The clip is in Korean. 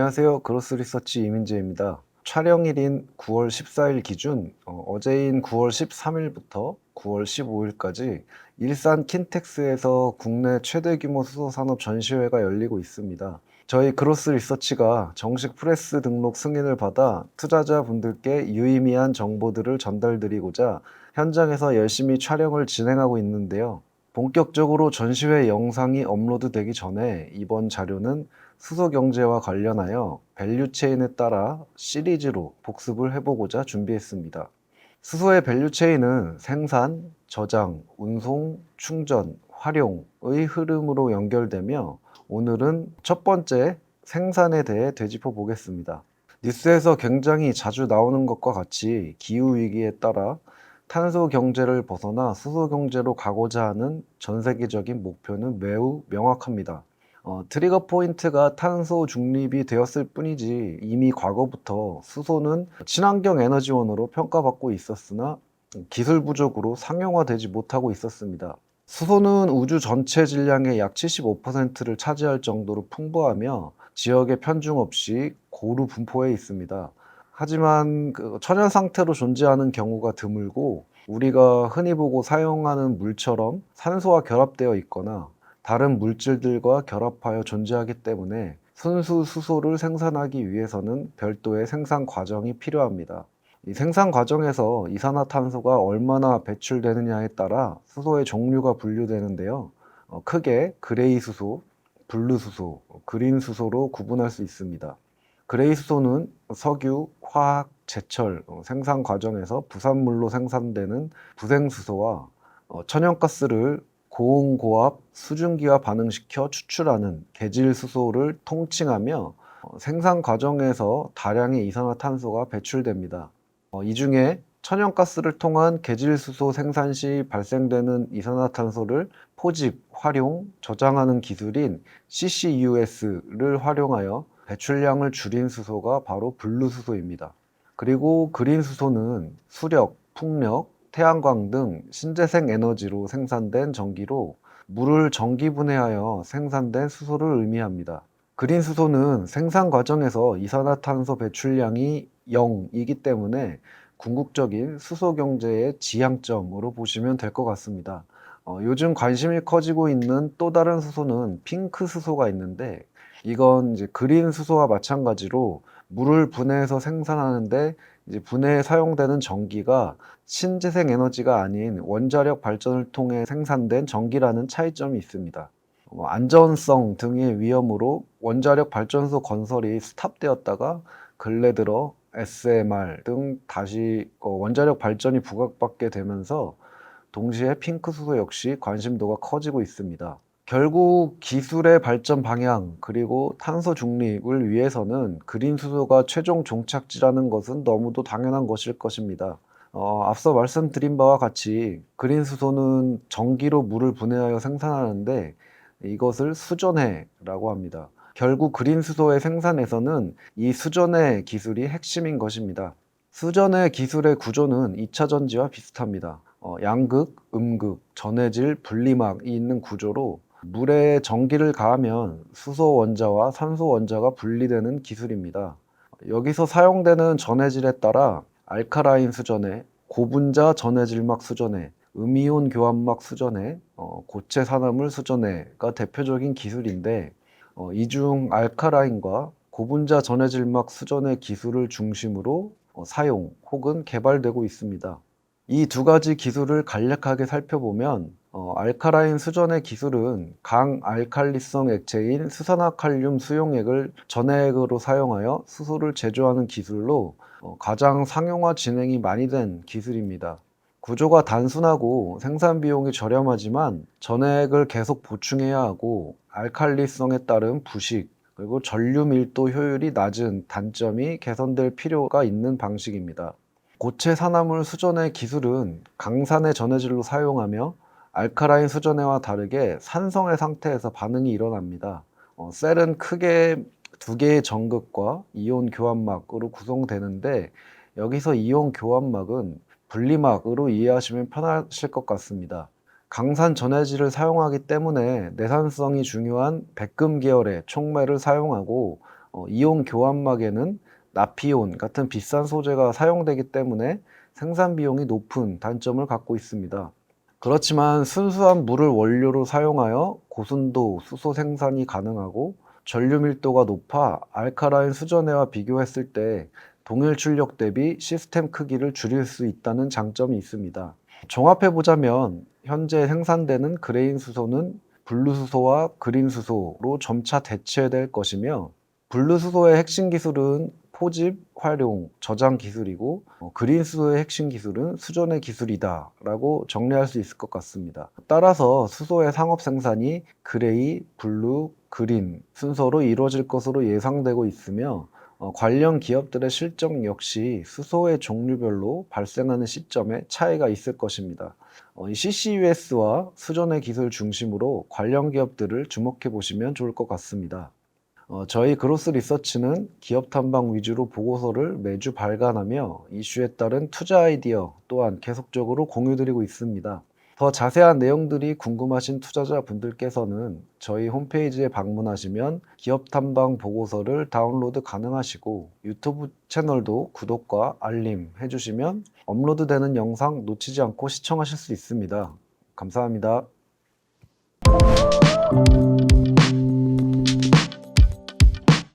안녕하세요. 그로스리서치 이민재입니다. 촬영일인 9월 14일 기준 어제인 9월 13일부터 9월 15일까지 일산 킨텍스에서 국내 최대 규모 수소산업 전시회가 열리고 있습니다. 저희 그로스리서치가 정식 프레스 등록 승인을 받아 투자자분들께 유의미한 정보들을 전달드리고자 현장에서 열심히 촬영을 진행하고 있는데요. 본격적으로 전시회 영상이 업로드되기 전에 이번 자료는 수소 경제와 관련하여 밸류체인에 따라 시리즈로 복습을 해보고자 준비했습니다. 수소의 밸류체인은 생산, 저장, 운송, 충전, 활용의 흐름으로 연결되며 오늘은 첫 번째 생산에 대해 되짚어 보겠습니다. 뉴스에서 굉장히 자주 나오는 것과 같이 기후위기에 따라 탄소 경제를 벗어나 수소 경제로 가고자 하는 전 세계적인 목표는 매우 명확합니다. 트리거 포인트가 탄소 중립이 되었을 뿐이지 이미 과거부터 수소는 친환경 에너지원으로 평가받고 있었으나 기술 부족으로 상용화되지 못하고 있었습니다. 수소는 우주 전체 질량의 약 75%를 차지할 정도로 풍부하며 지역에 편중 없이 고루 분포해 있습니다. 하지만 천연 상태로 존재하는 경우가 드물고 우리가 흔히 보고 사용하는 물처럼 산소와 결합되어 있거나 다른 물질들과 결합하여 존재하기 때문에 순수 수소를 생산하기 위해서는 별도의 생산 과정이 필요합니다. 이 생산 과정에서 이산화탄소가 얼마나 배출되느냐에 따라 수소의 종류가 분류되는데요. 크게 그레이 수소, 블루 수소, 그린 수소로 구분할 수 있습니다. 그레이 수소는 석유, 화학, 제철 생산 과정에서 부산물로 생산되는 부생수소와 천연가스를 고온고압 수증기와 반응시켜 추출하는 계질수소를 통칭하며 생산 과정에서 다량의 이산화탄소가 배출됩니다. 이 중에 천연가스를 통한 계질수소 생산 시 발생되는 이산화탄소를 포집, 활용, 저장하는 기술인 CCUS를 활용하여 배출량을 줄인 수소가 바로 블루수소입니다. 그리고 그린수소는 수력, 풍력, 태양광 등 신재생 에너지로 생산된 전기로 물을 전기 분해하여 생산된 수소를 의미합니다. 그린 수소는 생산 과정에서 이산화탄소 배출량이 0이기 때문에 궁극적인 수소 경제의 지향점으로 보시면 될 것 같습니다. 요즘 관심이 커지고 있는 또 다른 수소는 핑크 수소가 있는데 이건 이제 그린 수소와 마찬가지로 물을 분해해서 생산하는데 이제 분해에 사용되는 전기가 신재생 에너지가 아닌 원자력 발전을 통해 생산된 전기라는 차이점이 있습니다. 안전성 등의 위험으로 원자력 발전소 건설이 스탑되었다가 근래 들어 SMR 등 다시 원자력 발전이 부각받게 되면서 동시에 핑크 수소 역시 관심도가 커지고 있습니다. 결국 기술의 발전 방향 그리고 탄소 중립을 위해서는 그린 수소가 최종 종착지라는 것은 너무도 당연한 것일 것입니다. 앞서 말씀드린 바와 같이 그린 수소는 전기로 물을 분해하여 생산하는데 이것을 수전해라고 합니다. 결국 그린 수소의 생산에서는 이 수전해 기술이 핵심인 것입니다. 수전해 기술의 구조는 2차 전지와 비슷합니다. 양극, 음극, 전해질, 분리막이 있는 구조로 물에 전기를 가하면 수소 원자와 산소 원자가 분리되는 기술입니다. 여기서 사용되는 전해질에 따라 알카라인 수전해, 고분자 전해질막 수전해, 음이온 교환막 수전해, 고체 산화물 수전해가 대표적인 기술인데 이 중 알카라인과 고분자 전해질막 수전해 기술을 중심으로 사용 혹은 개발되고 있습니다. 이 두 가지 기술을 간략하게 살펴보면 알카라인 수전해 기술은 강알칼리성 액체인 수산화칼륨 수용액을 전해액으로 사용하여 수소를 제조하는 기술로 가장 상용화 진행이 많이 된 기술입니다. 구조가 단순하고 생산 비용이 저렴하지만 전해액을 계속 보충해야 하고 알칼리성에 따른 부식 그리고 전류 밀도 효율이 낮은 단점이 개선될 필요가 있는 방식입니다. 고체 산화물 수전해 기술은 강산의 전해질로 사용하며 알카라인 수전해와 다르게 산성의 상태에서 반응이 일어납니다. 셀은 크게 두 개의 전극과 이온 교환막으로 구성되는데 여기서 이온 교환막은 분리막으로 이해하시면 편하실 것 같습니다. 강산 전해질을 사용하기 때문에 내산성이 중요한 백금 계열의 촉매를 사용하고 이온 교환막에는 나피온 같은 비싼 소재가 사용되기 때문에 생산 비용이 높은 단점을 갖고 있습니다. 그렇지만 순수한 물을 원료로 사용하여 고순도 수소 생산이 가능하고 전류 밀도가 높아 알카라인 수전해와 비교했을 때 동일 출력 대비 시스템 크기를 줄일 수 있다는 장점이 있습니다. 종합해 보자면 현재 생산되는 그레인 수소는 블루 수소와 그린 수소로 점차 대체될 것이며, 블루 수소의 핵심 기술은 포집, 활용, 저장 기술이고 그린 수소의 핵심 기술은 수전의 기술이다 라고 정리할 수 있을 것 같습니다. 따라서 수소의 상업 생산이 그레이, 블루, 그린 순서로 이루어질 것으로 예상되고 있으며, 관련 기업들의 실적 역시 수소의 종류별로 발생하는 시점에 차이가 있을 것입니다. 이 CCUS와 수전의 기술 중심으로 관련 기업들을 주목해 보시면 좋을 것 같습니다. 저희 그로스 리서치는 기업 탐방 위주로 보고서를 매주 발간하며 이슈에 따른 투자 아이디어 또한 계속적으로 공유드리고 있습니다. 더 자세한 내용들이 궁금하신 투자자분들께서는 저희 홈페이지에 방문하시면 기업 탐방 보고서를 다운로드 가능하시고, 유튜브 채널도 구독과 알림 해주시면 업로드되는 영상 놓치지 않고 시청하실 수 있습니다. 감사합니다.